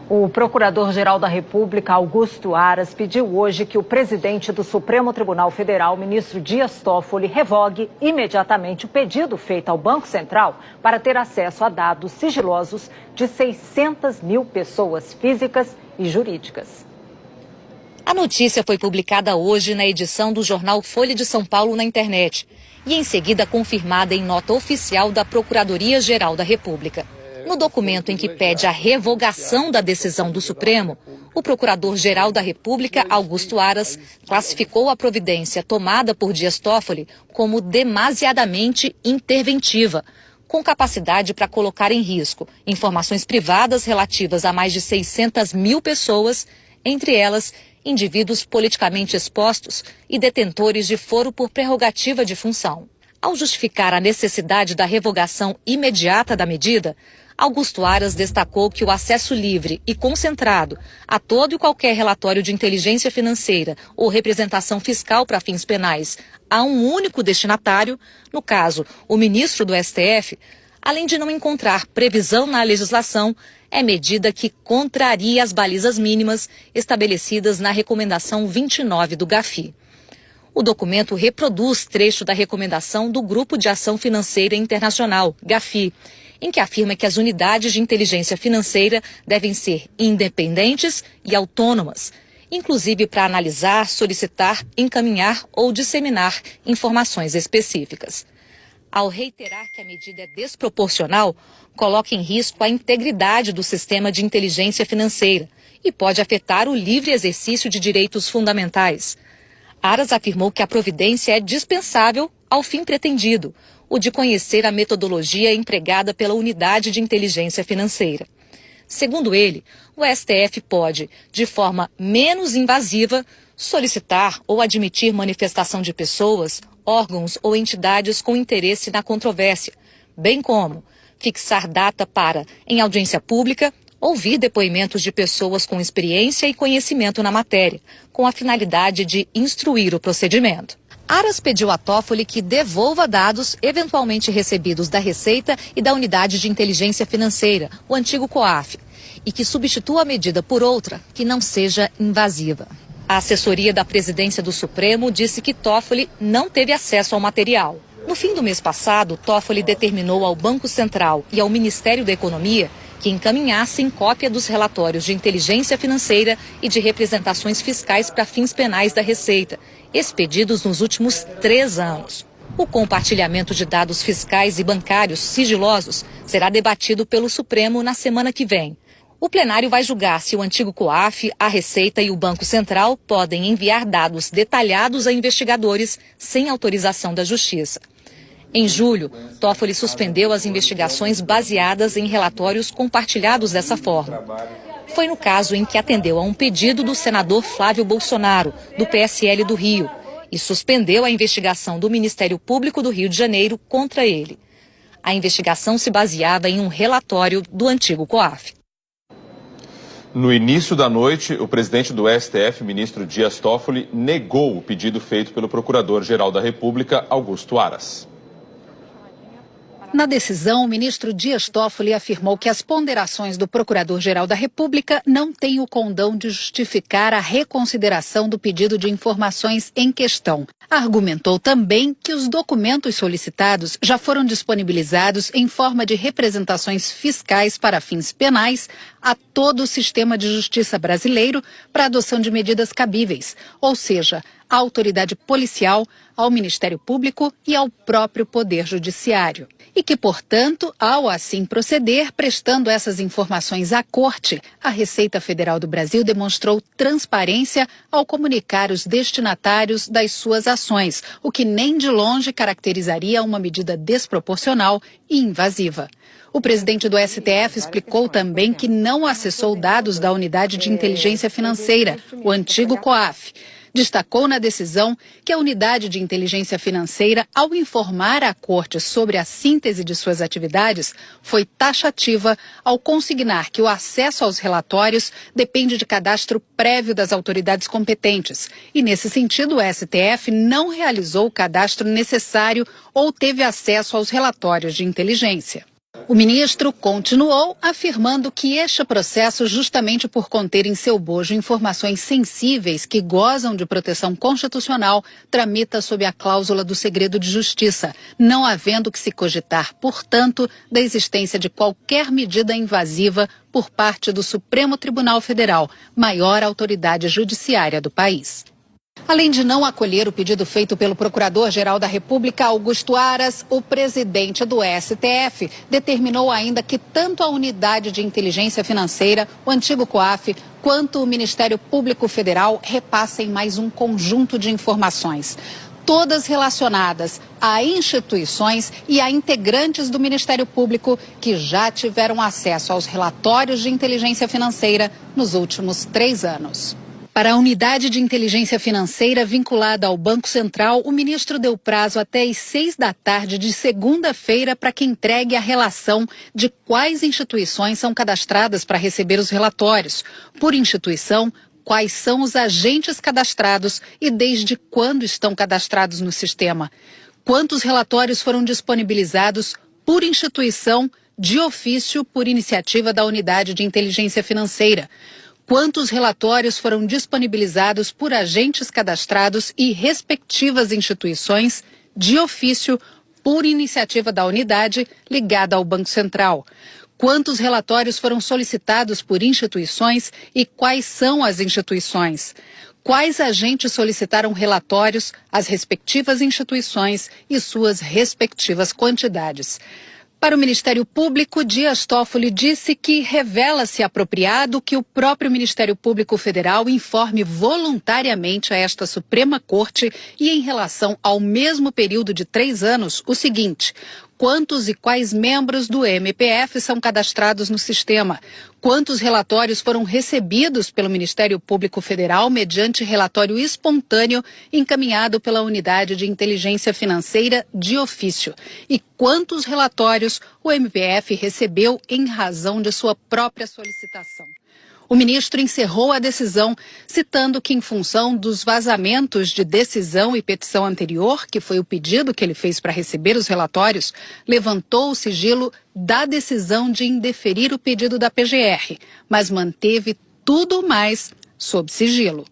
O Procurador-Geral da República, Augusto Aras, pediu hoje que o presidente do Supremo Tribunal Federal, ministro Dias Toffoli, revogue imediatamente o pedido feito ao Banco Central para ter acesso a dados sigilosos de 600 mil pessoas físicas e jurídicas. A notícia foi publicada hoje na edição do jornal Folha de São Paulo na internet e em seguida confirmada em nota oficial da Procuradoria-Geral da República. No documento em que pede a revogação da decisão do Supremo, o Procurador-Geral da República, Augusto Aras, classificou a providência tomada por Dias Toffoli como demasiadamente interventiva, com capacidade para colocar em risco informações privadas relativas a mais de 600 mil pessoas, entre elas indivíduos politicamente expostos e detentores de foro por prerrogativa de função. Ao justificar a necessidade da revogação imediata da medida, Augusto Aras destacou que o acesso livre e concentrado a todo e qualquer relatório de inteligência financeira ou representação fiscal para fins penais a um único destinatário, no caso, o ministro do STF, além de não encontrar previsão na legislação, é medida que contraria as balizas mínimas estabelecidas na Recomendação 29 do GAFI. O documento reproduz trecho da recomendação do Grupo de Ação Financeira Internacional, GAFI, em que afirma que as unidades de inteligência financeira devem ser independentes e autônomas, inclusive para analisar, solicitar, encaminhar ou disseminar informações específicas. Ao reiterar que a medida é desproporcional, coloca em risco a integridade do sistema de inteligência financeira e pode afetar o livre exercício de direitos fundamentais. Aras afirmou que a providência é dispensável ao fim pretendido, o de conhecer a metodologia empregada pela unidade de inteligência financeira. Segundo ele, o STF pode, de forma menos invasiva, solicitar ou admitir manifestação de pessoas, órgãos ou entidades com interesse na controvérsia, bem como fixar data para, em audiência pública, ouvir depoimentos de pessoas com experiência e conhecimento na matéria, com a finalidade de instruir o procedimento. Aras pediu a Toffoli que devolva dados eventualmente recebidos da Receita e da Unidade de Inteligência Financeira, o antigo COAF, e que substitua a medida por outra que não seja invasiva. A assessoria da presidência do Supremo disse que Toffoli não teve acesso ao material. No fim do mês passado, Toffoli determinou ao Banco Central e ao Ministério da Economia que encaminhassem cópia dos relatórios de inteligência financeira e de representações fiscais para fins penais da Receita, expedidos nos últimos 3 anos. O compartilhamento de dados fiscais e bancários sigilosos será debatido pelo Supremo na semana que vem. O plenário vai julgar se o antigo COAF, a Receita e o Banco Central podem enviar dados detalhados a investigadores sem autorização da Justiça. Em julho, Toffoli suspendeu as investigações baseadas em relatórios compartilhados dessa forma. Foi no caso em que atendeu a um pedido do senador Flávio Bolsonaro, do PSL do Rio, e suspendeu a investigação do Ministério Público do Rio de Janeiro contra ele. A investigação se baseava em um relatório do antigo COAF. No início da noite, o presidente do STF, ministro Dias Toffoli, negou o pedido feito pelo Procurador-Geral da República, Augusto Aras. Na decisão, o ministro Dias Toffoli afirmou que as ponderações do Procurador-Geral da República não têm o condão de justificar a reconsideração do pedido de informações em questão. Argumentou também que os documentos solicitados já foram disponibilizados em forma de representações fiscais para fins penais a todo o sistema de justiça brasileiro para adoção de medidas cabíveis, ou seja, à autoridade policial, ao Ministério Público e ao próprio Poder Judiciário. E que, portanto, ao assim proceder, prestando essas informações à Corte, a Receita Federal do Brasil demonstrou transparência ao comunicar os destinatários das suas ações, o que nem de longe caracterizaria uma medida desproporcional e invasiva. O presidente do STF explicou também que não acessou dados da Unidade de Inteligência Financeira, o antigo COAF. Destacou na decisão que a Unidade de Inteligência Financeira, ao informar a Corte sobre a síntese de suas atividades, foi taxativa ao consignar que o acesso aos relatórios depende de cadastro prévio das autoridades competentes. E, nesse sentido, o STF não realizou o cadastro necessário ou teve acesso aos relatórios de inteligência. O ministro continuou afirmando que este processo, justamente por conter em seu bojo informações sensíveis que gozam de proteção constitucional, tramita sob a cláusula do segredo de justiça, não havendo que se cogitar, portanto, da existência de qualquer medida invasiva por parte do Supremo Tribunal Federal, maior autoridade judiciária do país. Além de não acolher o pedido feito pelo Procurador-Geral da República, Augusto Aras, o presidente do STF determinou ainda que tanto a Unidade de Inteligência Financeira, o antigo COAF, quanto o Ministério Público Federal repassem mais um conjunto de informações, todas relacionadas a instituições e a integrantes do Ministério Público que já tiveram acesso aos relatórios de inteligência financeira nos últimos 3 anos. Para a Unidade de Inteligência Financeira vinculada ao Banco Central, o ministro deu prazo até às 6 da tarde de segunda-feira para que entregue a relação de quais instituições são cadastradas para receber os relatórios. Por instituição, quais são os agentes cadastrados e desde quando estão cadastrados no sistema. Quantos relatórios foram disponibilizados por instituição, de ofício, por iniciativa da Unidade de Inteligência Financeira. Quantos relatórios foram disponibilizados por agentes cadastrados e respectivas instituições, de ofício, por iniciativa da unidade ligada ao Banco Central? Quantos relatórios foram solicitados por instituições e quais são as instituições? Quais agentes solicitaram relatórios às respectivas instituições e suas respectivas quantidades? Para o Ministério Público, Dias Toffoli disse que revela-se apropriado que o próprio Ministério Público Federal informe voluntariamente a esta Suprema Corte e em relação ao mesmo período de 3 anos, o seguinte: quantos e quais membros do MPF são cadastrados no sistema? Quantos relatórios foram recebidos pelo Ministério Público Federal mediante relatório espontâneo encaminhado pela Unidade de Inteligência Financeira de ofício? E quantos relatórios o MPF recebeu em razão de sua própria solicitação? O ministro encerrou a decisão, citando que, em função dos vazamentos de decisão e petição anterior, que foi o pedido que ele fez para receber os relatórios, levantou o sigilo da decisão de indeferir o pedido da PGR, mas manteve tudo mais sob sigilo.